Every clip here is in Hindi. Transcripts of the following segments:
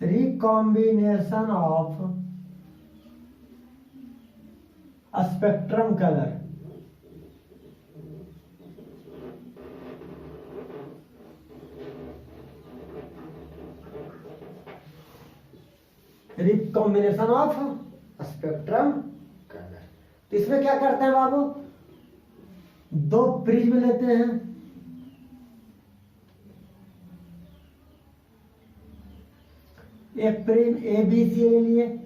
Recombination of spectrum colour, recombination of spectrum colour. तो इसमें क्या करते हैं बाबू, दो प्रिज्म लेते हैं, एक प्रिज्म ए बी सी ले लिए,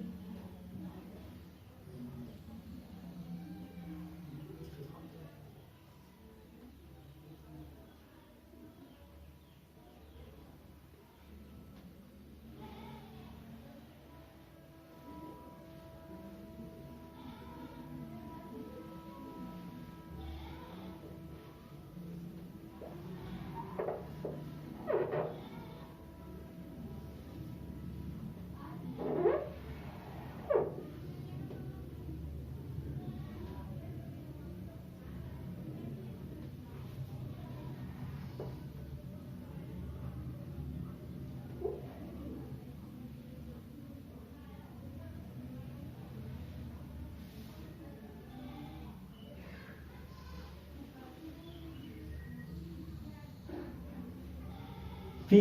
पी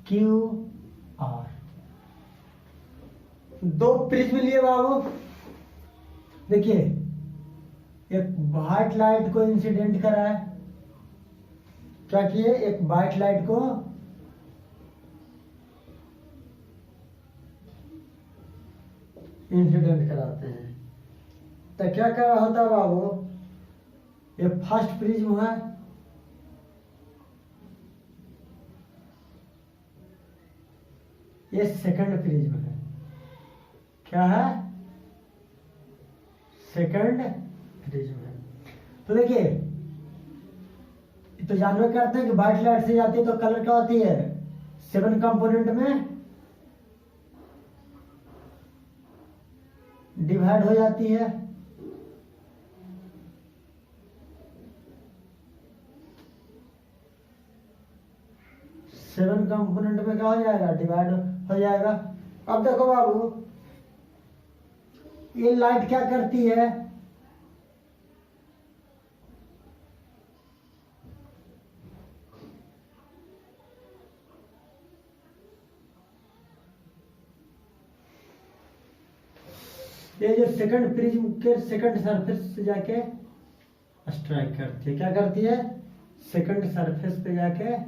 क्यू आर, दो प्रिज्म लिए बाबू। देखिए एक व्हाइट लाइट को इंसिडेंट करा है, क्या किए, एक व्हाइट लाइट को इंसिडेंट कराते हैं। तो क्या कर होता है बाबू, ये फर्स्ट प्रिज्म है, ये सेकंड प्रिज्म है। क्या है, सेकंड प्रिज्म है। तो देखिए तो जानवर करते हैं कि व्हाइट लाइट से जाती है तो कलर क्या होती है, 7 कंपोनेंट में डिवाइड हो जाती है। सेवन कंपोनेंट में क्या हो जाएगा, डिवाइड हो जाएगा। अब देखो बाबू, ये लाइट क्या करती है, ये जो सेकंड प्रिज्म के सेकंड सरफेस पे जाके स्ट्राइक करती है। क्या करती है, सेकंड सरफेस पे जाके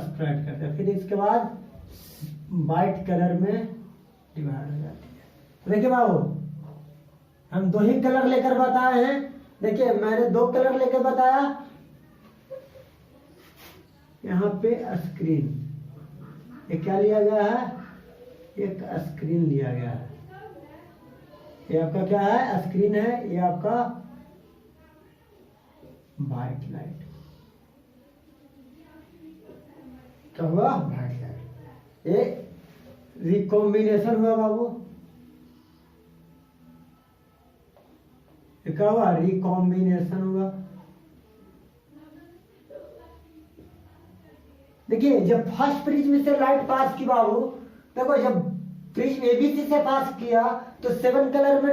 स्प्रेड करते हैं, फिर इसके बाद वाइट कलर में डिवाइड हो जाती है। तो देखिए बाबू, हम दो ही कलर लेकर बताए हैं। देखिए मैंने दो कलर लेकर बताया, यहाँ पे स्क्रीन, ये क्या लिया गया है, एक स्क्रीन लिया गया है। ये आपका क्या है, स्क्रीन है, ये आपका वाइट लाइट, क्या हुआ, वाइट लाइट। ये रिकॉम्बिनेशन हुआ बाबू, ये क्या हुआ, रिकॉम्बिनेशन हुआ। देखिए जब फर्स्ट प्रिज्म से लाइट पास की बाबू, देखो जब प्रिज्म एबीसी से पास किया तो 7 कलर में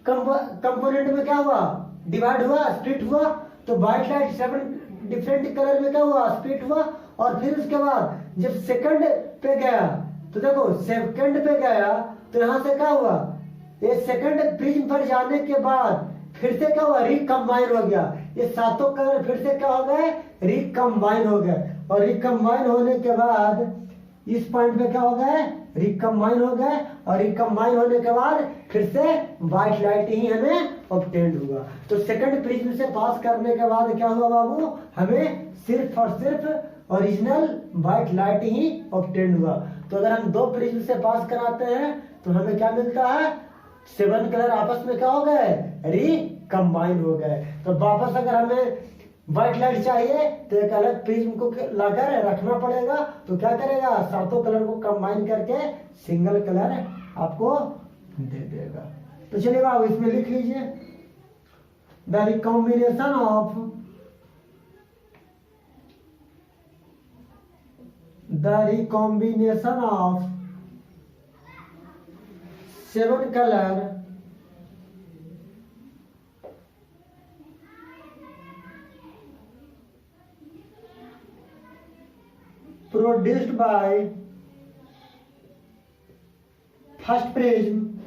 कंपोनेंट में क्या हुआ, डिवाइड हुआ, स्प्लिट हुआ। तो व्हाइट लाइट 7 डिफरेंट कलर में क्या हुआ, स्प्लिट हुआ। और फिर उसके बाद जब सेकंड पे गया तो देखो सेकंड पे गया तो यहां से क्या हुआ, ये सेकंड प्रिज्म पर जाने के बाद फिर से क्या हुआ, रिकम्बाइन हो गया। ये सातों कलर फिर से क्या हो गए, रिकम्बाइन हो गए। और रिकम्बाइन होने के बाद इस पॉइंट पे क्या हो गए, रिकम्बाइन हो गए। और रिकम्बाइन होने के बाद फिर से व्हाइट लाइट ही हमें ऑब्टेन्ड हुआ। तो सेकंड प्रिज्म से पास करने के बाद क्या हुआ बाबू, हमें सिर्फ और सिर्फ ओरिजिनल व्हाइट लाइट ही ऑब्टेन्ड हुआ। तो अगर हम दो प्रिज्म से पास कराते हैं तो हमें क्या मिलता है, 7 कलर आपस में क्या हो गए, रिकम्बाइन हो गए। तो वापस अगर हमें व्हाइट लाइट चाहिए तो एक अलग प्रिज्म को लाकर रखना पड़ेगा। तो क्या करेगा, सातों कलर को कंबाइन करके सिंगल कलर आपको दे देगा। तो चलिए बाबू इसमें लिख लीजिए, the recombination of the recombination of 7 color produced by first prism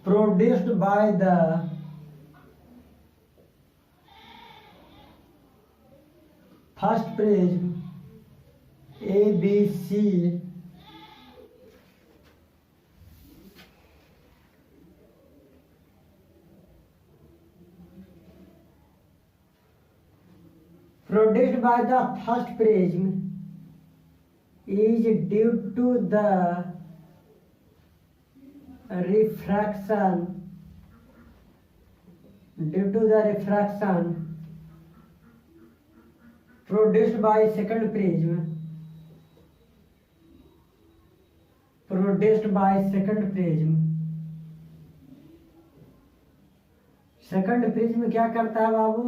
produced by the first prism ABC produced by the first prism is due to the refraction produced by second prism second prism क्या करता है बाबू?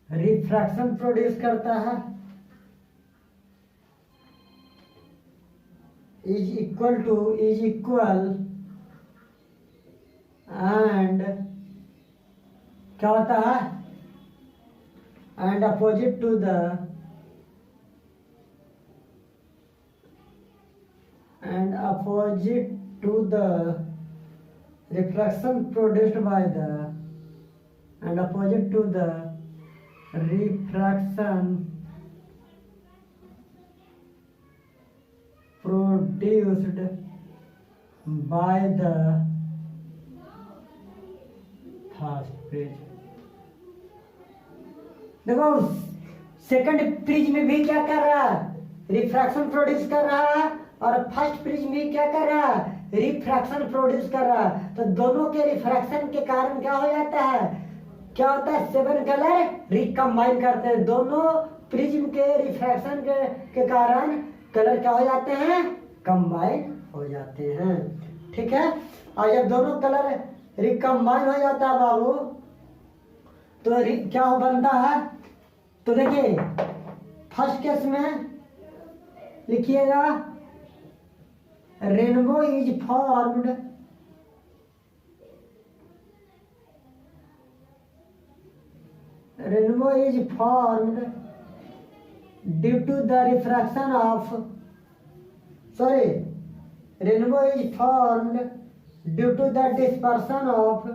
रिफ्रैक्शन प्रोड्यूस करता है इज इक्वल एंड क्या होता है? And opposite to the refraction produced by the and opposite to the refraction produced by the first prism। देखो सेकंड प्रिज्म में भी क्या कर रहा है? रिफ्रैक्शन प्रोड्यूस कर रहा है और फर्स्ट प्रिज्म भी क्या कर रहा है? रिफ्रैक्शन प्रोड्यूस कर रहा है। तो दोनों के रिफ्रैक्शन के कारण क्या हो जाता है? क्या होता है? 7 कलर रिकम्बाइन करते हैं। दोनों प्रिज्म के रिफ्रैक्शन के कारण कलर क्या हो जाते हैं? कंबाइन हो जाते हैं। ठीक है। और जब दोनों कलर रिकम्बाइन हो जाता है बाबू तो क्या बनता है? तो देखिए फर्स्ट केस में लिखिएगा rainbow is formed due to the refraction of rainbow is formed due to the dispersion of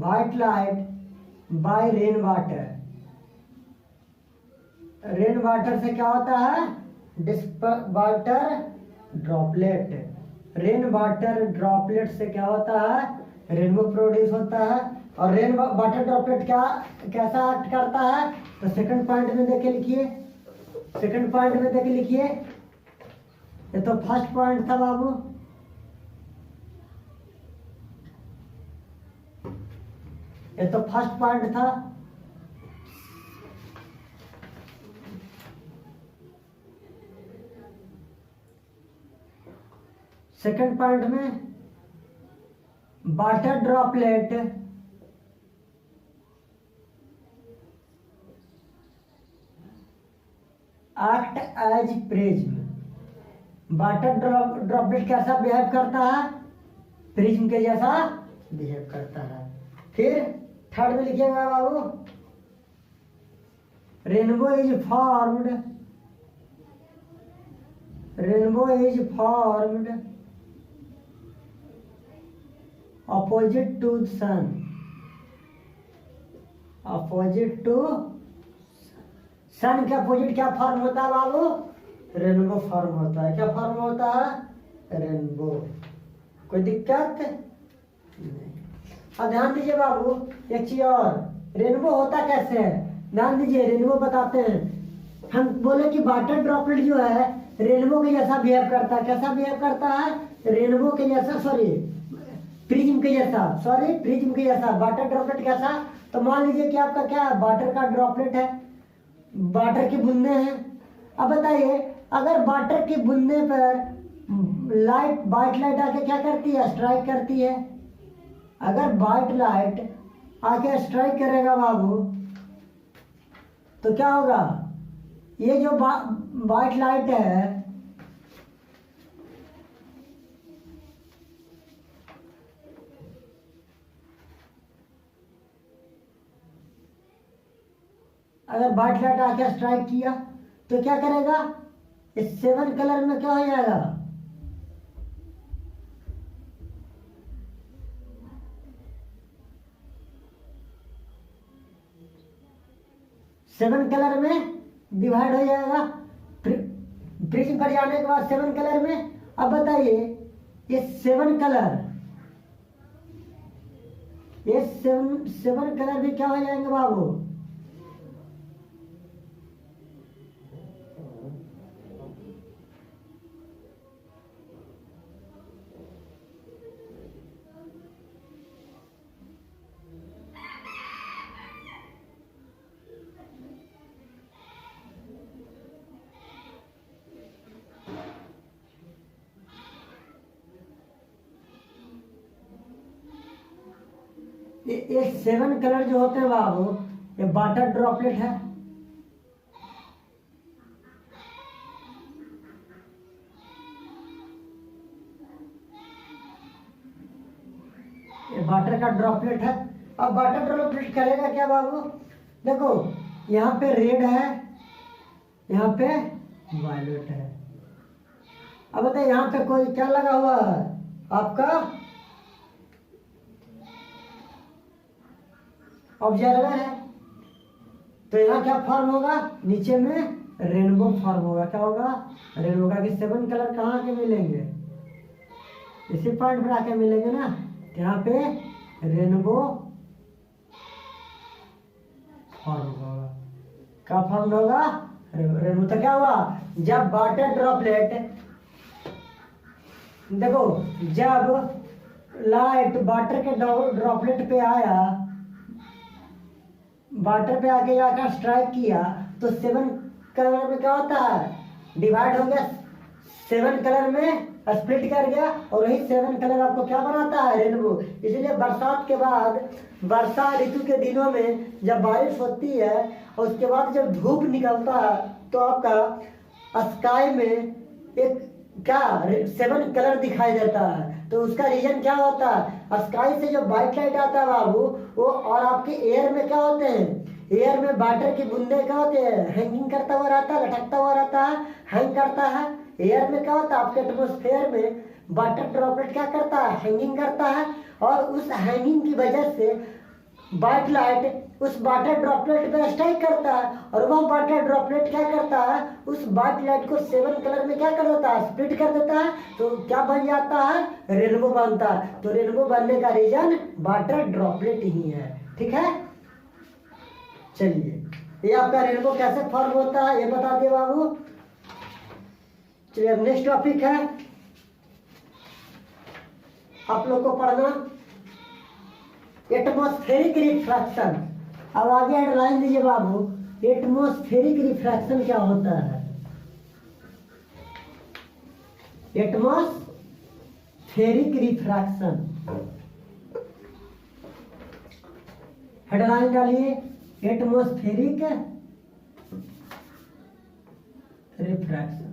white light by rain water से क्या होता है? वाटर ड्रॉपलेट से क्या होता है? रेनबो प्रोड्यूस होता है। और रेन वाटर ड्रॉपलेट कैसा एक्ट करता है? तो सेकंड पॉइंट में देख लिखिए। ये तो फर्स्ट पॉइंट था बाबू। ये तो फर्स्ट पॉइंट था। सेकंड पॉइंट में water droplet act as prism. Water droplet कैसा बिहेव करता है? प्रिज्म के जैसा बिहेव करता है। फिर थर्ड में लिखिएगा बाबू rainbow is formed opposite to sun के अपोजिट क्या फॉर्म होता है बाबू? रेनबो फॉर्म होता है। क्या फॉर्म होता है? रेनबो। कोई दिक्कत नहीं। अब ध्यान दीजिए बाबू एक चीज और, रेनबो होता कैसे है? ध्यान दीजिए, रेनबो बताते हैं। हम बोले कि वाटर ड्रॉपलेट जो है रेनबो के जैसा बिहेव करता है। कैसा बिहेव करता है? रेनबो के जैसा, प्रिज्म के जैसा। वाटर ड्रॉपलेट कैसा? तो मान लीजिए कि आपका क्या है, वाटर का ड्रॉपलेट है, वाटर की बूंदे हैं। अब बताइए, अगर वाटर की बूंदे पर वाइट लाइट आके क्या करती है, स्ट्राइक करती है। अगर वाइट लाइट आके स्ट्राइक करेगा बाबू, तो क्या होगा, ये जो वाइट लाइट है, अगर वाइट लाइट आके स्ट्राइक किया तो क्या करेगा, इस 7 कलर में क्या हो जाएगा, 7 कलर में डिवाइड हो जाएगा। प्रिज्म पर जाने के बाद 7 कलर में। अब बताइए, ये 7 कलर, ये 7 कलर भी क्या हो जाएंगे बाबू, ये 7 कलर जो होते हैं बाबू, ये वाटर ड्रॉपलेट है। ये वाटर का ड्रॉपलेट है। अब वाटर ड्रॉपलेट करेगा क्या बाबू, देखो यहाँ पे रेड है, यहाँ पे वायलेट है। अब बताइए, यहाँ पे कोई क्या लगा हुआ है आपका, ऑब्जर्वर है। तो यहाँ क्या फॉर्म होगा, नीचे में रेनबो फॉर्म होगा। क्या होगा, रेनबो का। कि 7 कलर कहाँ के मिलेंगे, इसी पॉइंट पर आके मिलेंगे ना। यहाँ पे रेनबो फॉर्म होगा। क्या फॉर्म होगा, रेनबो। तो क्या हुआ, जब वाटर ड्रॉपलेट, देखो जब लाइट वाटर के ड्रॉपलेट पे आया, वाटर पे आके जाकर स्ट्राइक किया, तो 7 कलर में क्या होता है, डिवाइड हो गया, 7 कलर में स्प्लिट कर गया, और वही 7 कलर आपको क्या बनाता है, रेनबो। इसलिए बरसात के बाद, वर्षा ऋतु के दिनों में जब बारिश होती है और उसके बाद जब धूप निकलता है, तो आपका स्काई में एक क्या 7 कलर दिखाई देता है। तो उसका रीजन क्या होता है, स्काई से जो व्हाइट लाइट आता है बाबू, वो और आपके एयर में क्या होते हैं, एयर में वाटर की बूंदे क्या होते हैं, हैंगिंग करता हुआ रहता है, लटकता हुआ रहता है, हैंग करता है। एयर में क्या होता है, आपके एटमोस्फेयर में वाटर ड्रॉपलेट क्या करता है, हैंगिंग करता है, और उस हैंगिंग की वजह से व्हाइट लाइट उस वाटर ड्रॉपलेट पे स्ट्राइक करता है, और वह वाटर ड्रॉपलेट क्या करता है, उस व्हाइट लाइट को 7 कलर में क्या कर देता है, स्प्लिट कर देता है। तो क्या बन जाता है, रेनबो बनता है। तो रेनबो बनने का रीजन वाटर ड्रॉपलेट ही है। ठीक है, चलिए, ये आपका रेनबो कैसे फॉर्म होता है ये बता दिए बाबू। चलिए, अब नेक्स्ट टॉपिक है, आप लोग को पढ़ना एटमॉस्फेरिक रिफ्रैक्शन। अब आगे हेडलाइन दीजिए बाबू, एटमॉस्फेरिक रिफ्रैक्शन क्या होता है। एटमॉस्फेरिक रिफ्रैक्शन, हेडलाइन डालिए, एटमॉस्फेरिक रिफ्रैक्शन।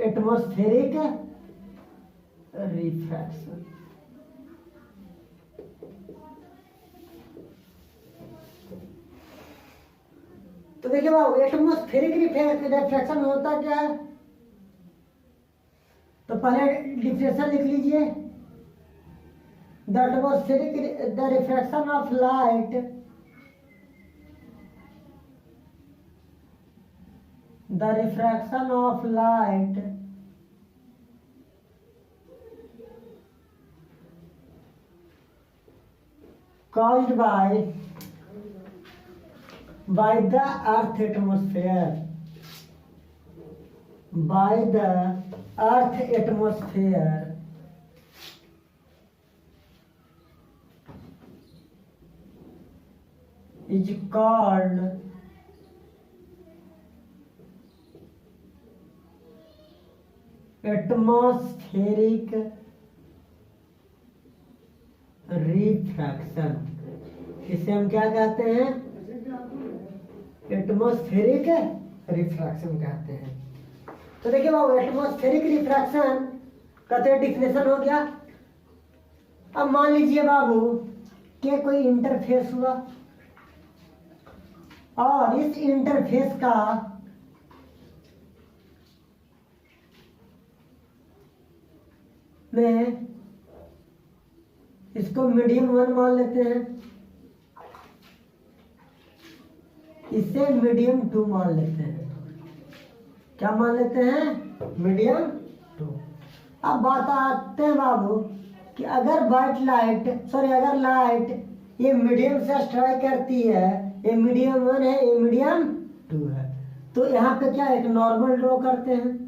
एटमॉस्फेरिक रिफ्रैक्शन, तो देखिए बाबू, एटमॉस्फेरिक रिफ्रैक्शन होता क्या है। तो पहले डिफिनेशन लिख लीजिए, the atmospheric the refraction of light, the refraction of light caused by the earth atmosphere, by the earth atmosphere is called atmospheric refraction. इसे हम क्या कहते हैं? एटमॉस्फेरिक रिफ्रैक्शन कहते हैं। तो देखिए बाबू, एटमॉस्फेरिक रिफ्रैक्शन का तो डिफिनेशन हो गया। अब मान लीजिए बाबू कि कोई इंटरफेस हुआ और इस इंटरफेस का में इसको मीडियम 1 मान लेते हैं, इसे मीडियम 2 मान लेते हैं। क्या मान लेते हैं? मीडियम 2। अब बात आते हैं बाबू कि अगर अगर लाइट ये मीडियम से स्ट्राइक करती है, ये मीडियम 1 है, ये मीडियम 2 है, तो यहाँ पे क्या एक नॉर्मल ड्रॉ करते हैं।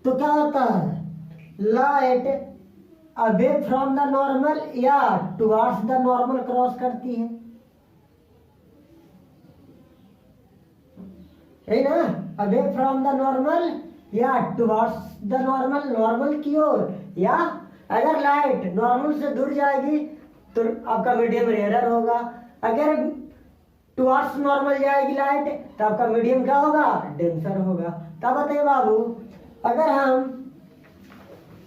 तो क्या होता है? Light away from the normal या टुवर्ड्स द नॉर्मल क्रॉस करती है ना? अवे फ्रॉम द नॉर्मल या टुवर्ड्स द नॉर्मल, नॉर्मल की ओर। या अगर लाइट नॉर्मल से दूर जाएगी तो आपका मीडियम रेयर होगा, अगर टुवर्ड्स नॉर्मल जाएगी लाइट तो आपका मीडियम क्या होगा? डेंसर होगा। तब बताइए बाबू, अगर हम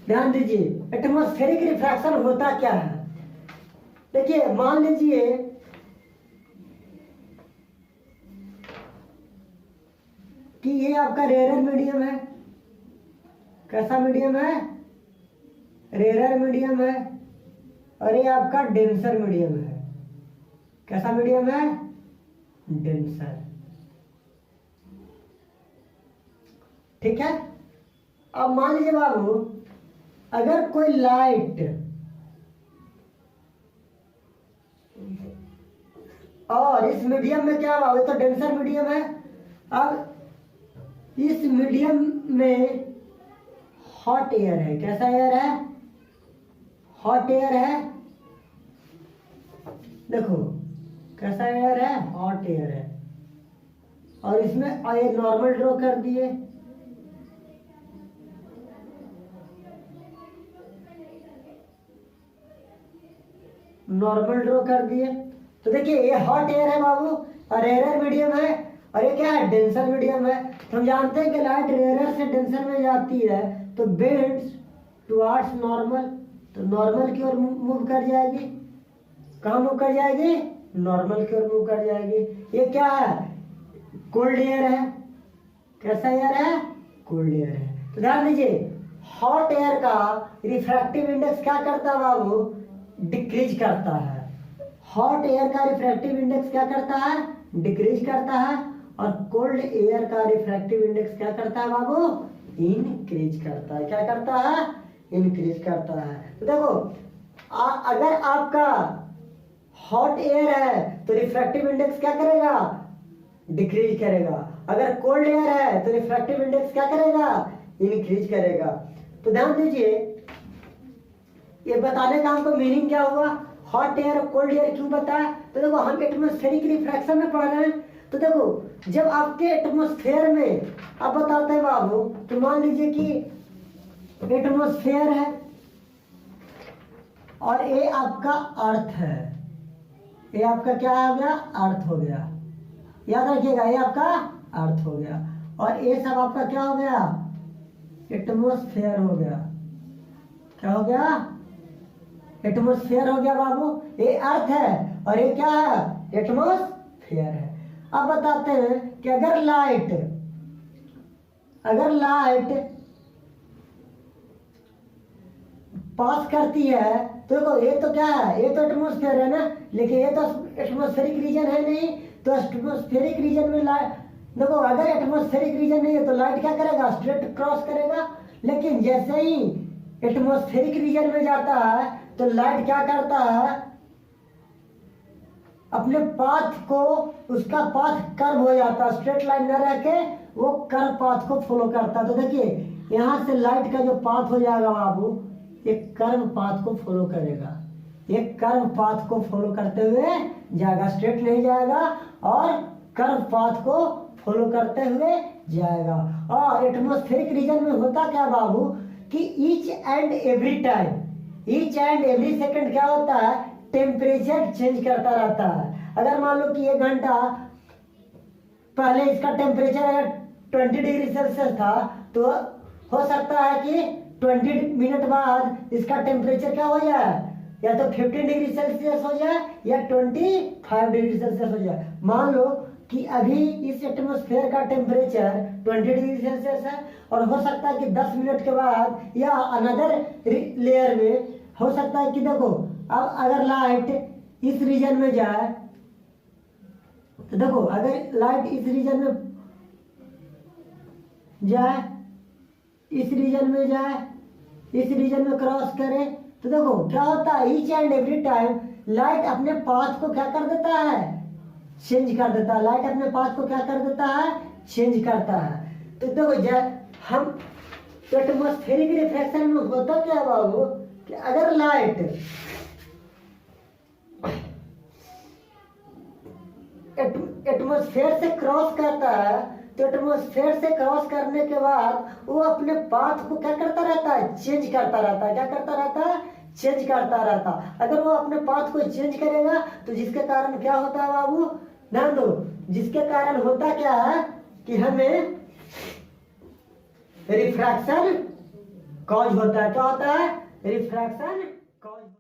ध्यान दीजिए एटमॉस्फेरिक रिफ्रैक्शन होता क्या है। देखिए मान लीजिए कि ये आपका रेयर मीडियम है। कैसा मीडियम है? रेयर मीडियम है। और ये आपका डेंसर मीडियम है। कैसा मीडियम है? डेंसर। ठीक है। अब मान लीजिए बाबू, अगर कोई लाइट और इस मीडियम में क्या हुआ? तो डेंसर मीडियम है। अब इस मीडियम में हॉट एयर है। कैसा एयर है? हॉट एयर है। देखो कैसा एयर है? हॉट एयर है। और इसमें एयर नॉर्मल ड्रॉ कर दिए। नॉर्मल ड्रॉ कर दिए। तो देखिए ये हॉट एयर है बाबू और रेयर मीडियम है, और ये क्या है? डेंसर मीडियम है। तो हम जानते हैं कि लाइट रेयर से डेंसर में जाती है तो बेंड्स टुवर्ड्स नॉर्मल, तो नॉर्मल की ओर मूव कर जाएगी। कहाँ मूव कर जाएगी? नॉर्मल की ओर मूव कर जाएगी। ये क्या है? कोल्ड एयर है। कैसा एयर है? कोल्ड एयर है। तो ध्यान दीजिए हॉट एयर का रिफ्रैक्टिव इंडेक्स क्या करता है बाबू? डिक्रीज करता है। हॉट एयर का रिफ्रैक्टिव इंडेक्स क्या करता है? डिक्रीज करता है। और कोल्ड एयर का रिफ्रैक्टिव इंडेक्स क्या करता है बाबू? इंक्रीज करता है। क्या करता है? इंक्रीज करता है। तो देखो अगर आपका हॉट एयर है तो रिफ्रैक्टिव इंडेक्स क्या करेगा? डिक्रीज करेगा। अगर कोल्ड एयर है तो रिफ्रैक्टिव इंडेक्स क्या करेगा? इंक्रीज करेगा। तो ध्यान दीजिए ये बताने का हमको मीनिंग क्या हुआ? हॉट एयर और कोल्ड एयर क्यों बताया? तो देखो हम एटमॉस्फेरिक रिफ्रैक्शन में पढ़ रहे हैं। तो देखो जब आपके एटमॉस्फेयर में आप बताते हैं बाबू, तो मान लीजिए कि एटमॉस्फेयर है और ये आपका अर्थ है। ये आपका क्या हो गया? अर्थ हो गया। याद रखिएगा ये आपका अर्थ हो गया। और ये सब आपका क्या हो गया? एटमॉस्फेयर हो गया। क्या हो गया? एटमॉस्फेयर हो गया बाबू। ये अर्थ है और ये क्या है? एटमॉस्फेयर है। अब बताते हैं कि अगर लाइट पास करती है तो देखो ये तो क्या है? ये तो एटमॉस्फेयर है ना, लेकिन ये तो एटमॉस्फेरिक रीजन है नहीं। तो एटमॉस्फेरिक रीजन में लाइट, देखो अगर एटमॉस्फेरिक रीजन नहीं है तो लाइट क्या करेगा? स्ट्रेट क्रॉस करेगा। लेकिन जैसे ही एटमॉस्फेरिक रीजन में जाता है तो लाइट क्या करता है? अपने पाथ को, उसका पाथ कर्व हो जाता, स्ट्रेट लाइन न रह के वो कर्व पाथ को फॉलो करता। तो देखिए यहाँ से लाइट का जो पाथ हो जाएगा बाबू, एक कर्व पाथ को फॉलो करेगा, एक कर्व पाथ को फॉलो करते हुए जाएगा, स्ट्रेट नहीं जाएगा और कर्व पाथ को फॉलो करते हुए जाएगा। और एटमॉस्फेरिक रीजन में होता क्या बाबू कि each and every time, each and every second क्या होता है, टेम्परेचर चेंज करता रहता है। अगर मान लो कि 1 घंटा पहले इसका टेम्परेचर अगर 20 डिग्री सेल्सियस था, तो हो सकता है कि 20 मिनट बाद इसका टेम्परेचर क्या हो जाए, या तो 15 डिग्री सेल्सियस हो जाए या 25 डिग्री सेल्सियस हो जाए। मान लो कि अभी इस एटमॉस्फेयर का टेम्परेचर 20 डिग्री सेल्सियस है, और हो सकता है कि 10 मिनट के बाद या अनदर लेयर में हो सकता है कि देखो अब अगर लाइट इस रीजन में जाए, तो देखो अगर लाइट इस रीजन में जाए, इस रीजन में जाए, इस रीजन में क्रॉस करे, तो देखो क्या होता है, each and every time light अपने पाथ को क्या कर देता है, चेंज कर देता है। लाइट अपने पाथ को क्या कर देता है, चेंज करता है। तो देखो हम एटमॉस्फेरिक रिफ्रैक्शन में होता क्या बाबू कि अगर लाइट एटमॉस्फेयर से क्रॉस करता है, तो एटमॉस्फेयर से क्रॉस करने के बाद वो अपने पाथ को क्या करता रहता है, चेंज करता रहता है। क्या करता रहता है, चेंज करता रहता। अगर वो अपने पाथ को चेंज करेगा तो जिसके कारण क्या होता है बाबू, ध्यान दो, जिसके कारण होता क्या है कि हमें रिफ्रैक्शन कॉज होता है। क्या होता है, रिफ्रैक्शन कॉज।